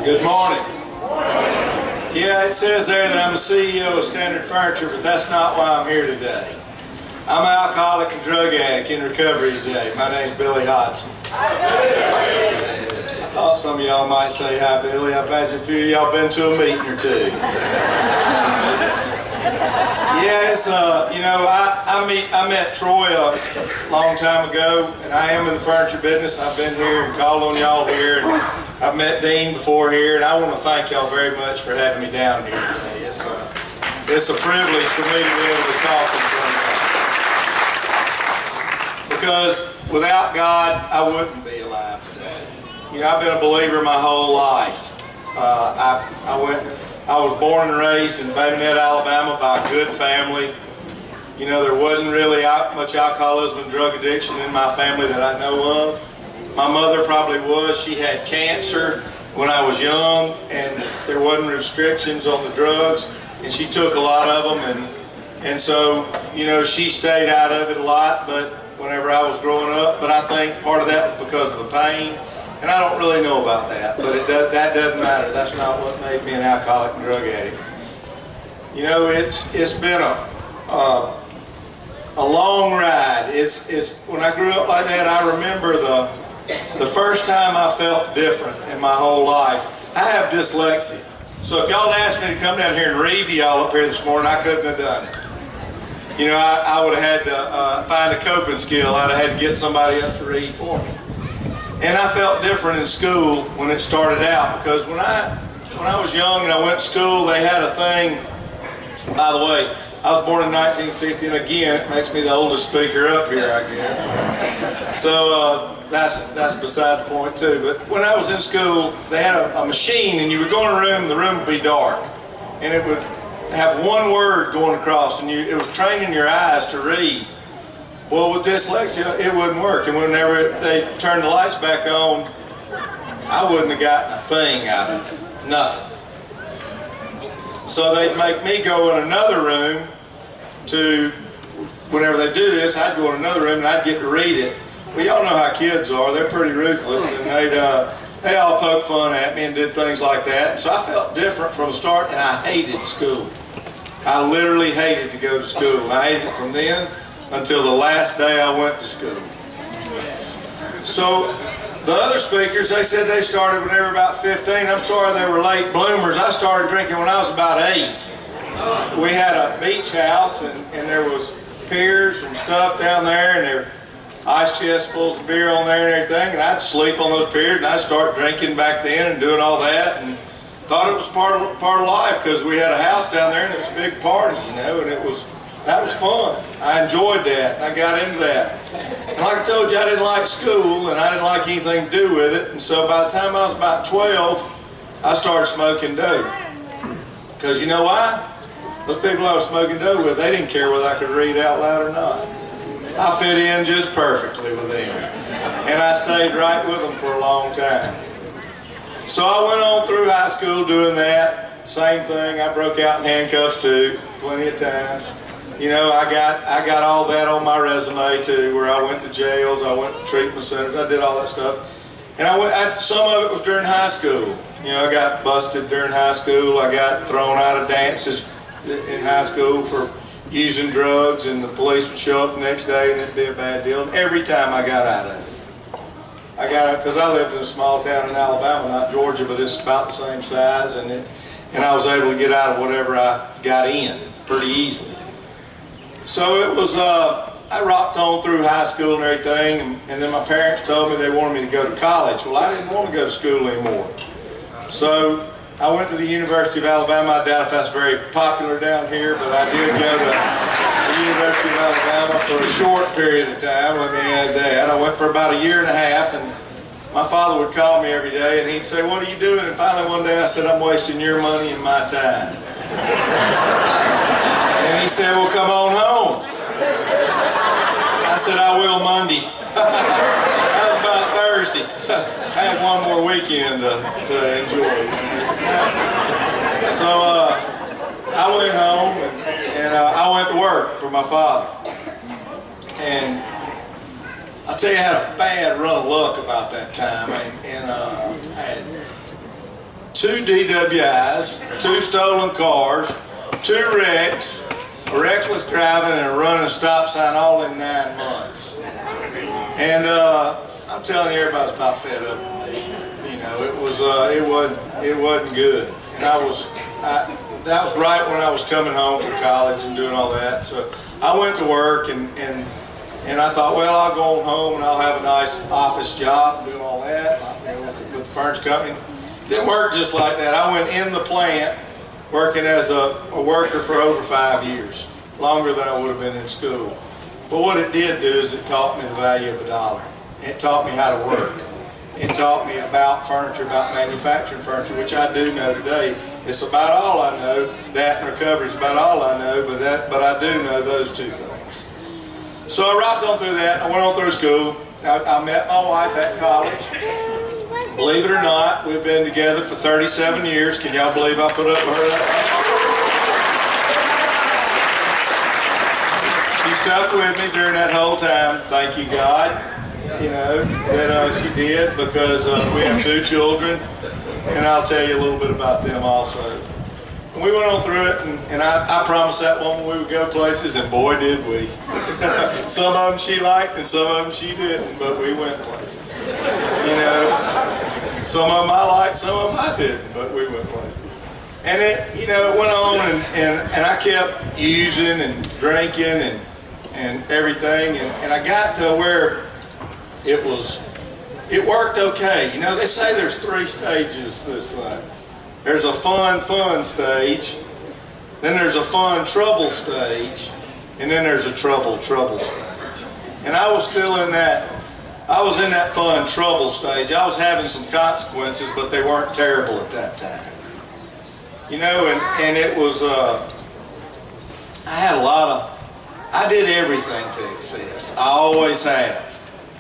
Good morning. Yeah, it says there that I'm the CEO of Standard Furniture, but that's not why I'm here today. I'm an alcoholic and drug addict in recovery today. My name's Billy Hodgson. I thought some of y'all might say hi, Billy. I imagine a few of y'all been to a meeting or two. Yeah, it's I met Troy a long time ago, and I am in the furniture business. I've been here and called on y'all here, and I've met Dean before here, and I want to thank y'all very much for having me down here today. It's a privilege for me to be able to talk in front of you, because without God, I wouldn't be alive today. You know, I've been a believer my whole life. I was born and raised in Bayonet, Alabama by a good family. You know, there wasn't really much alcoholism and drug addiction in my family that I know of. My mother probably was. She had cancer when I was young, and there wasn't restrictions on the drugs, and she took a lot of them, and so, you know, she stayed out of it a lot, but whenever I was growing up, but I think part of that was because of the pain. And I don't really know about that, but that doesn't matter. That's not what made me an alcoholic and drug addict. You know, it's been a long ride. When I grew up like that, I remember the first time I felt different in my whole life. I have dyslexia, so if y'all had asked me to come down here and read to y'all up here this morning, I couldn't have done it. You know, I would have had to find a coping skill. I'd have had to get somebody up to read for me. And I felt different in school when it started out, because when I was young and I went to school, they had a thing. By the way, I was born in 1960, and again, it makes me the oldest speaker up here, I guess. So that's beside the point too. But when I was in school, they had a machine, and you would go in a room, and the room would be dark, and it would have one word going across, and it was training your eyes to read. Well, with dyslexia, it wouldn't work, and whenever they turned the lights back on, I wouldn't have gotten a thing out of it, nothing. So they'd make me go in another room whenever they do this, I'd go in another room and I'd get to read it. Well, y'all know how kids are. They're pretty ruthless, and they all poke fun at me and did things like that. And so I felt different from the start, and I hated school. I literally hated to go to school. And I hated it from then until the last day I went to school. So the other speakers, they said they started when they were about 15. I'm sorry they were late bloomers. I started drinking when I was about 8. We had a beach house, and there was piers and stuff down there, and there were ice chests full of beer on there and everything, and I'd sleep on those piers, and I'd start drinking back then and doing all that, and thought it was part of life, because we had a house down there and it was a big party, you know, and that was fun. I enjoyed that, and I got into that. And like I told you, I didn't like school, and I didn't like anything to do with it. And so by the time I was about 12, I started smoking dope. Because you know why? Those people I was smoking dope with, they didn't care whether I could read out loud or not. I fit in just perfectly with them. And I stayed right with them for a long time. So I went on through high school doing that. Same thing. I broke out in handcuffs too, plenty of times. You know, I got all that on my resume too, where I went to jails, I went to treatment centers, I did all that stuff. And some of it was during high school. You know, I got busted during high school. I got thrown out of dances in high school for using drugs, and the police would show up the next day and it'd be a bad deal. And every time I got out of it. I got out because I lived in a small town in Alabama, not Georgia, but it's about the same size, and I was able to get out of whatever I got in pretty easily. So it was, I rocked on through high school and everything, and then my parents told me they wanted me to go to college. Well, I didn't want to go to school anymore. So I went to the University of Alabama. I doubt if that's very popular down here, but I did go to the University of Alabama for a short period of time. Let me add that. I went for about a year and a half, and my father would call me every day, and he'd say, "What are you doing?" And finally one day I said, "I'm wasting your money and my time." And he said, "Well, come on home." I said, "I will Monday." That was about Thursday. I had one more weekend to enjoy. So I went home, and I went to work for my father. And I'll tell you, I had a bad run of luck about that time. And I had 2 DWIs, 2 stolen cars, 2 wrecks, a reckless driving, and a running stop sign all in 9 months. And I'm telling you, everybody's about fed up with me. You know, it wasn't good. And that was right when I was coming home from college and doing all that. So I went to work and I thought, well, I'll go home and I'll have a nice office job and do all that, you know, with the furniture company. Didn't work just like that. I went in the plant working as a worker for over 5 years, longer than I would have been in school. But what it did do is it taught me the value of a dollar. It taught me how to work. It taught me about furniture, about manufacturing furniture, which I do know today. It's about all I know. That and recovery is about all I know, but I do know those 2 things. So I rocked on through that. I went on through school. I met my wife at college. Believe it or not, we've been together for 37 years. Can y'all believe I put up with her that long? She stuck with me during that whole time. Thank you, God. You know, that she did, because we have 2 children, and I'll tell you a little bit about them also. And we went on through it, and I promised that woman we would go places, and boy did we. Some of them she liked, and some of them she didn't, but we went places. You know, some of them I liked, some of them I didn't, but we went places. And it, you know, it went on, and I kept using and drinking and everything, and I got to where it worked okay. You know, they say there's 3 stages to this thing. There's a fun stage, then there's a fun trouble stage, and then there's a trouble stage. And I was still in that, I was in that fun trouble stage. I was having some consequences, but they weren't terrible at that time. You know, and it was, I did everything to excess. I always have.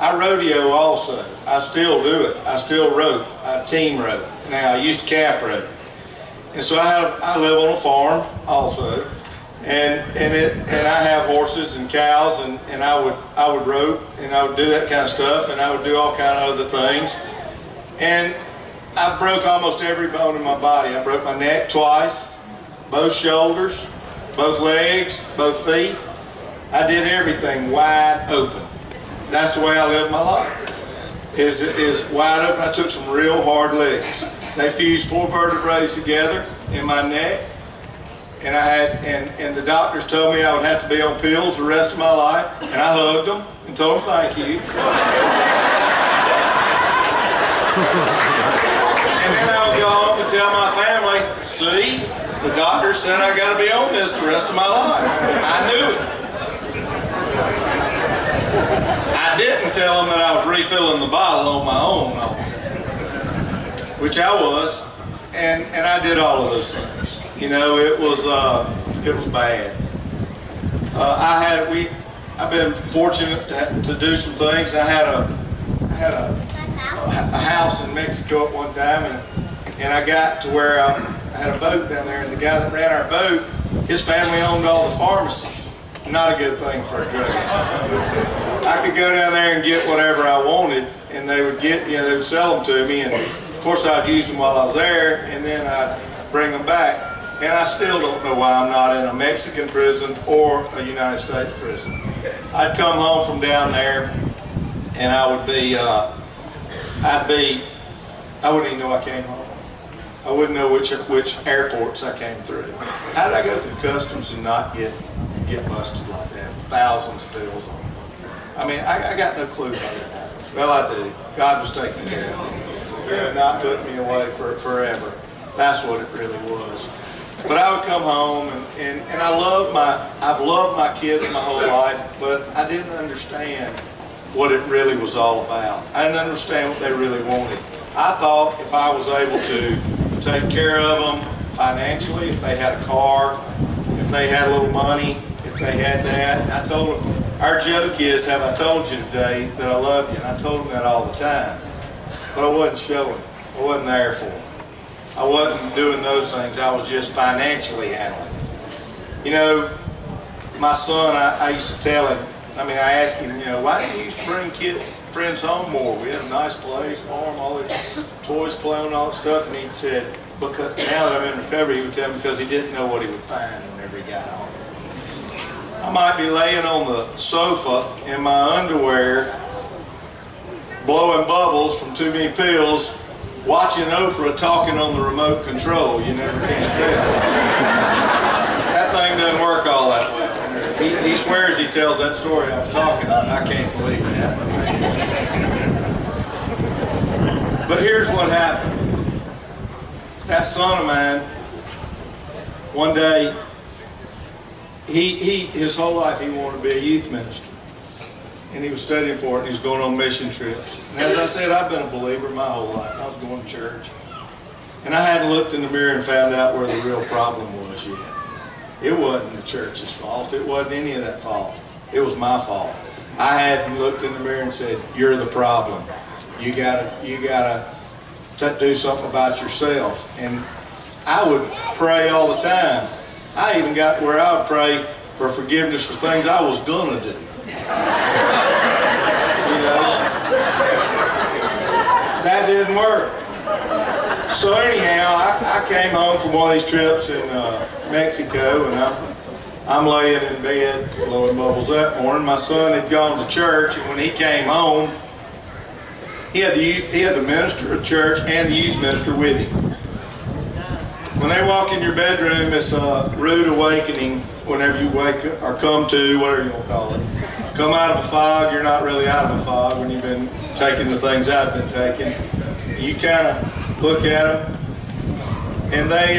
I rodeo also. I still do it. I still rope. I team rope. Now, I used to calf rope. And so I live on a farm also. And I have horses and cows, and I would rope, and I would do that kind of stuff, and I would do all kind of other things. And I broke almost every bone in my body. I broke my neck twice, both shoulders, both legs, both feet. I did everything wide open. That's the way I lived my life. Is wide open. I took some real hard legs. They fused 4 vertebrae together in my neck, and I had and the doctors told me I would have to be on pills the rest of my life, and I hugged them and told them thank you. And then I would go home and tell my family, see, the doctor said I got to be on this the rest of my life. I knew it. I didn't tell them that I was refilling the bottle on my own all the time, which I was, and I did all of those things. You know, it was bad. I've been fortunate to do some things. I had a house in Mexico at one time, and I got to where I had a boat down there, and the guy that ran our boat, his family owned all the pharmacies. Not a good thing for a drug addict. I could go down there and get whatever I wanted, and they would they would sell them to me, and of course I'd use them while I was there, and then I'd bring them back. And I still don't know why I'm not in a Mexican prison or a United States prison. I'd come home from down there, and I wouldn't even know I came home. I wouldn't know which airports I came through. How did I go through customs and not get busted like that? Thousands of bills on me. I mean, I got no clue how that happens. Well, I do. God was taking care of me. Not putting me away forever. That's what it really was. But I would come home, and I've loved my kids my whole life, but I didn't understand what it really was all about. I didn't understand what they really wanted. I thought if I was able to take care of them financially, if they had a car, if they had a little money, if they had that. And I told them, our joke is, have I told you today that I love you? And I told them that all the time. But I wasn't showing. I wasn't there for them. I wasn't doing those things. I was just financially handling it. You know, my son, I used to tell him, I asked him, why didn't you used to bring friend's home more. We had a nice place for him, all the toys playing, all that stuff. And he said, because now that I'm in recovery, he would tell me because he didn't know what he would find whenever he got home. I might be laying on the sofa in my underwear, blowing bubbles from too many pills, watching Oprah talking on the remote control. You never can tell. That thing doesn't work all that way. He swears he tells that story I was talking on. I can't believe that. But here's what happened. That son of mine, one day, his whole life he wanted to be a youth minister. And he was studying for it, and he was going on mission trips. And as I said, I've been a believer my whole life. I was going to church. And I hadn't looked in the mirror and found out where the real problem was yet. It wasn't the church's fault. It wasn't any of that fault. It was my fault. I hadn't looked in the mirror and said, "You're the problem. You gotta do something about yourself." And I would pray all the time. I even got where I would pray for forgiveness for things I was gonna do. You know, that didn't work. So anyhow, I came home from one of these trips in Mexico, and I'm laying in bed blowing bubbles that morning. My son had gone to church, and when he came home, he had the minister of church and the youth minister with him. When they walk in your bedroom, it's a rude awakening whenever you wake up, or come to, whatever you want to call it. Come out of a fog. You're not really out of a fog when you've been taking the things I've been taking. You kind of look at them, and they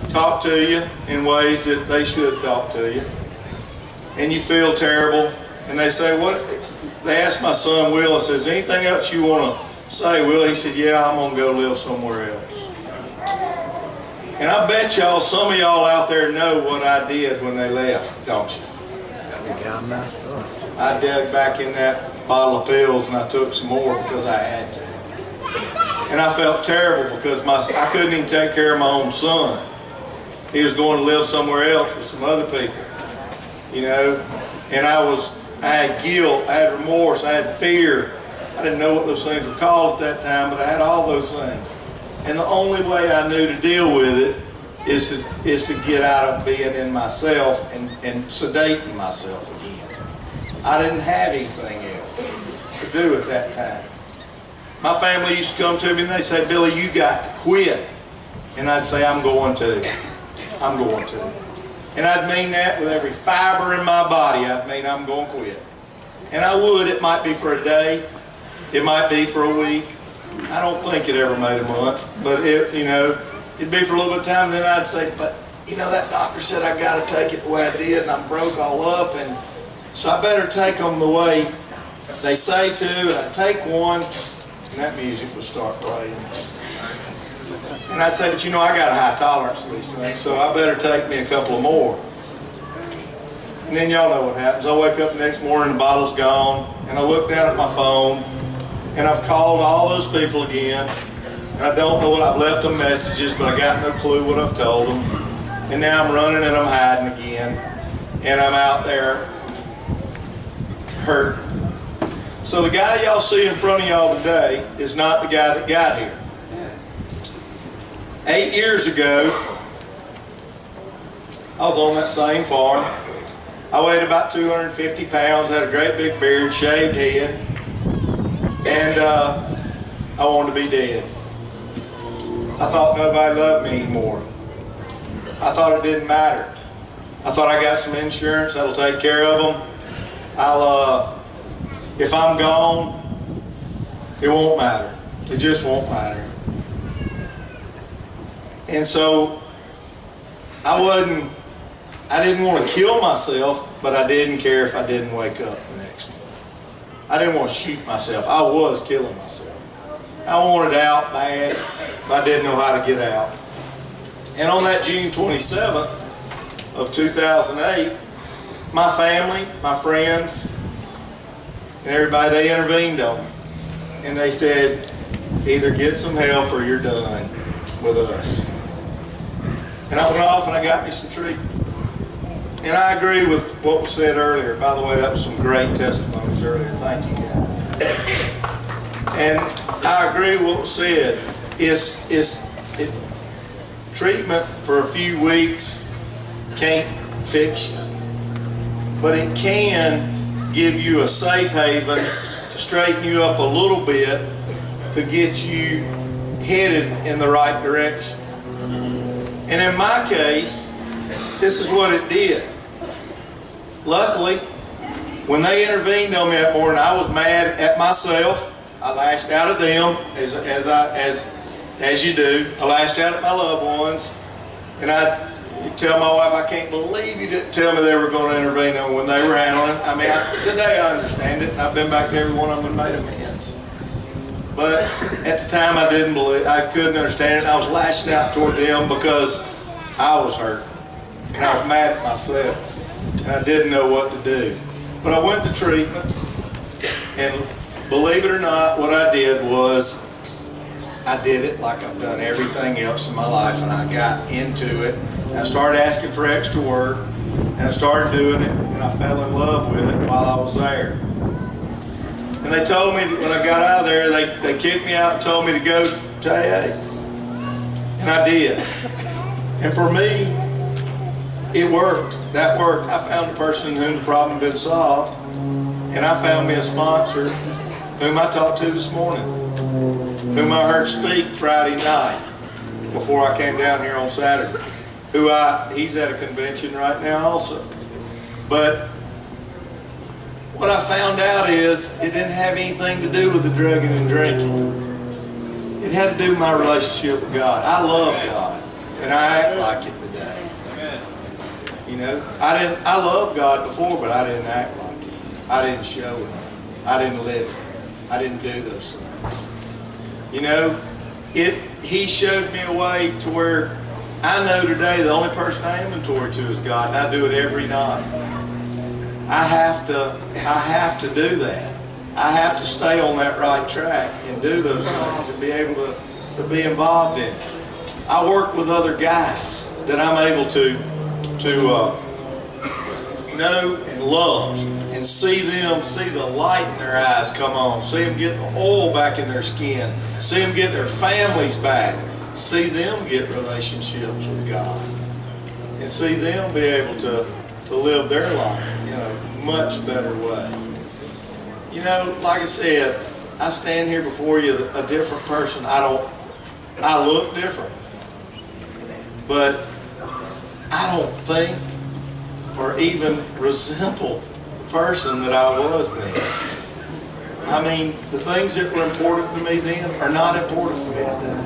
talk to you in ways that they should talk to you, and you feel terrible. And they say, "What?" They asked my son Will, I says, "Anything else you want to say, Will?" He said, "Yeah, I'm going to go live somewhere else." And I bet y'all, some of y'all out there know what I did when they left, don't you? I dug back in that bottle of pills and I took some more because I had to. And I felt terrible because I couldn't even take care of my own son. He was going to live somewhere else with some other people, you know. And I had guilt, I had remorse, I had fear. I didn't know what those things were called at that time, but I had all those things. And the only way I knew to deal with it is to get out of being in myself and sedating myself again. I didn't have anything else to do at that time. My family used to come to me and they'd say, "Billy, you got to quit." And I'd say, "I'm going to. I'm going to." And I'd mean that with every fiber in my body. I'd mean I'm going to quit. And I would. It might be for a day. It might be for a week. I don't think it ever made a month. But it'd be for a little bit of time. And then I'd say, "But that doctor said I got to take it the way I did, and I'm broke all up, and so I better take them the way they say to." And I'd take one, and that music would start playing. And I'd say, "But I got a high tolerance to these things, so I better take me a couple of more." And then y'all know what happens. I wake up the next morning, the bottle's gone, and I look down at my phone, and I've called all those people again, and I don't know what I've left them messages, but I got no clue what I've told them. And now I'm running and I'm hiding again, and I'm out there hurting. So the guy y'all see in front of y'all today is not the guy that got here. 8 years ago, I was on that same farm. I weighed about 250 pounds, had a great big beard, shaved head, and I wanted to be dead. I thought nobody loved me anymore. I thought it didn't matter. I thought I got some insurance that'll take care of them. If I'm gone, it won't matter. It just won't matter. And so I didn't want to kill myself, but I didn't care if I didn't wake up the next morning. I didn't want to shoot myself. I was killing myself. I wanted out bad, but I didn't know how to get out. And on that June 27th of 2008, my family, my friends, and everybody, they intervened on me. And they said, "Either get some help or you're done with us." And I went off and I got me some treatment. And I agree with what was said earlier. By the way, that was some great testimonies earlier. Thank you guys. And I agree with what was said. Treatment for a few weeks can't fix you, but it can give you a safe haven to straighten you up a little bit to get you headed in the right direction. And in my case, this is what it did. Luckily, when they intervened on me that morning, I was mad at myself. I lashed out at them, as you do. I lashed out at my loved ones, and I tell my wife, I can't believe you didn't tell me they were going to intervene on when they were handling it. I mean, today I understand it, and I've been back to every one of them and made amends. But at the time I didn't believe, I couldn't understand it, and I was lashing out toward them because I was hurting, and I was mad at myself, and I didn't know what to do. But I went to treatment, and believe it or not, what I did was I did it like I've done everything else in my life, and I got into it. And I started asking for extra work, and I started doing it, and I fell in love with it while I was there. And they told me when I got out of there, they kicked me out and told me to go to AA. And I did. And for me, it worked. That worked. I found a person in whom the problem had been solved, and I found me a sponsor whom I talked to this morning, whom I heard speak Friday night before I came down here on Saturday. He's at a convention right now also. But what I found out is it didn't have anything to do with the drugging and drinking. It had to do with my relationship with God. I love God, and I act like it today. You know, I loved God before, but I didn't act like it. I didn't show it. I didn't live it. I didn't do those things. You know, He showed me a way to where I know today the only person I inventory to is God, and I do it every night. I have to do that. I have to stay on that right track and do those things and be able to be involved in it. I work with other guys that I'm able to know and love, and see the light in their eyes come on, see them get the oil back in their skin, see them get their families back, see them get relationships with God, and see them be able to live their life in a much better way. You know, like I said, I stand here before you a different person. I look different, but I don't think or even resemble the person that I was then. I mean, the things that were important to me then are not important to me today.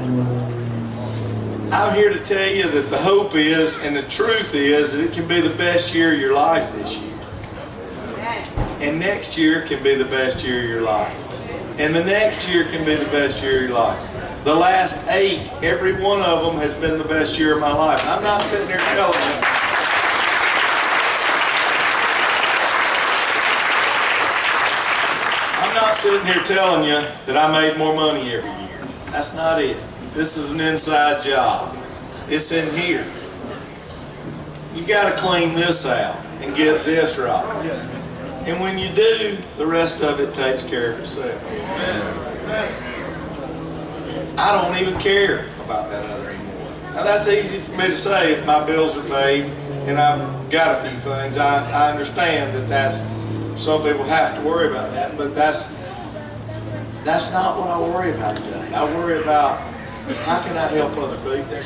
I'm here to tell you that the hope is, and the truth is, that it can be the best year of your life this year. And next year can be the best year of your life. And the next year can be the best year of your life. The last 8, every one of them has been the best year of my life. I'm not sitting there telling you. I'm not sitting here telling you that I made more money every year. That's not it. This is an inside job. It's in here. You got to clean this out and get this right. And when you do, the rest of it takes care of itself. I don't even care about that other anymore. Now that's easy for me to say if my bills are paid and I've got a few things. I understand that some people have to worry about that, but that's not what I worry about today. I worry about how can I help other people?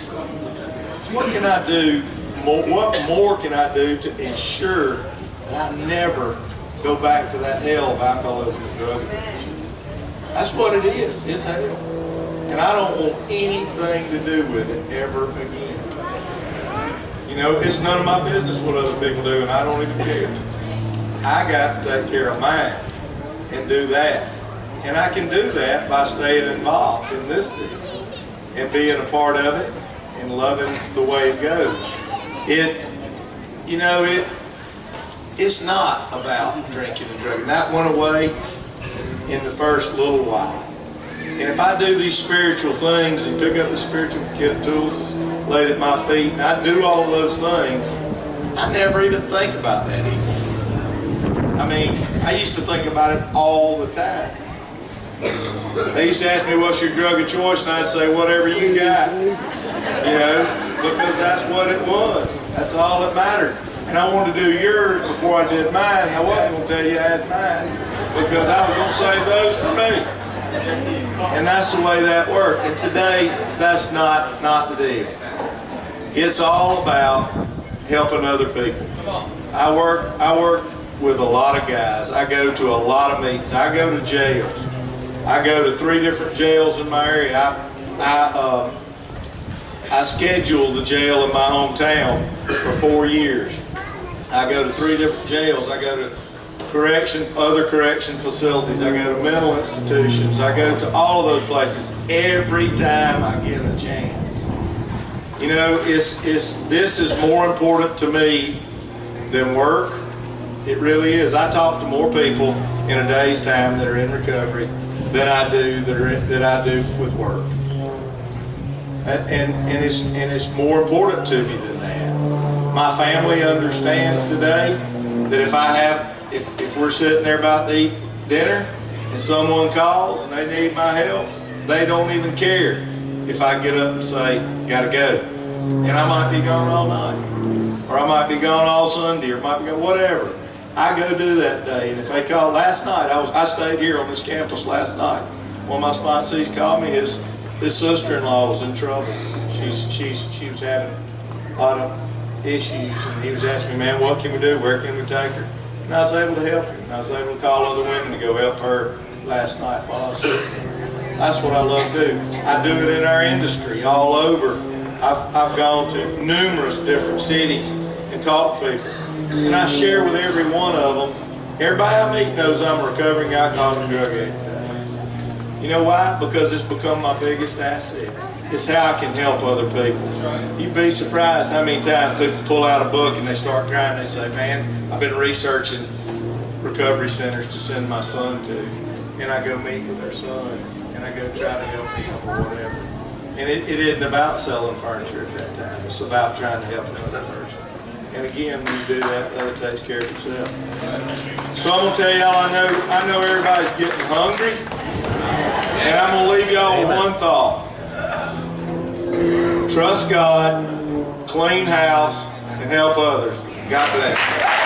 What can I do? What more can I do to ensure that I never go back to that hell of alcoholism and drug addiction? That's what it is. It's hell. And I don't want anything to do with it ever again. You know, it's none of my business what other people do, and I don't even care. I got to take care of mine and do that. And I can do that by staying involved in this deal and being a part of it and loving the way it goes. It's not about drinking and drugging. That went away in the first little while. And if I do these spiritual things and pick up the spiritual kit of tools laid at my feet, and I do all of those things, I never even think about that anymore. I mean, I used to think about it all the time. They used to ask me, what's your drug of choice? And I'd say, whatever you got. You know, because that's what it was. That's all that mattered. And I wanted to do yours before I did mine. I wasn't going to tell you I had mine because I was going to save those for me. And that's the way that worked. And today, that's not the deal. It's all about helping other people. I work with a lot of guys. I go to a lot of meetings. I go to jails. I go to 3 different jails in my area. I schedule the jail in my hometown for 4 years. I go to 3 different jails. I go to other correction facilities. I go to mental institutions. I go to all of those places every time I get a chance. You know, this is more important to me than work. It really is. I talk to more people in a day's time that are in recovery than I do with work. And it's more important to me than that. My family understands today that if we're sitting there about to eat dinner and someone calls and they need my help, they don't even care if I get up and say, gotta go. And I might be gone all night, or I might be gone all Sunday, or might be gone whatever. I go do that day. And if they call, last night, I stayed here on this campus last night. One of my sponsees called me. His sister-in-law was in trouble. She was having a lot of issues, and he was asking me, man, what can we do? Where can we take her? And I was able to help him. And I was able to call other women to go help her last night while I was sitting there. That's what I love to do. I do it in our industry all over. I've gone to numerous different cities and talked to people. And I share with every one of them. Everybody I meet knows I'm a recovering alcoholic and drug addict today. You know why? Because it's become my biggest asset. It's how I can help other people. You'd be surprised how many times people pull out a book and they start crying. They say, man, I've been researching recovery centers to send my son to. And I go meet with their son, and I go try to help him or whatever. And it isn't about selling furniture at that time. It's about trying to help another person. And again, when you do that, the other takes care of itself. So I'm going to tell y'all, I know everybody's getting hungry. And I'm going to leave y'all with one thought. Trust God, clean house, and help others. God bless you.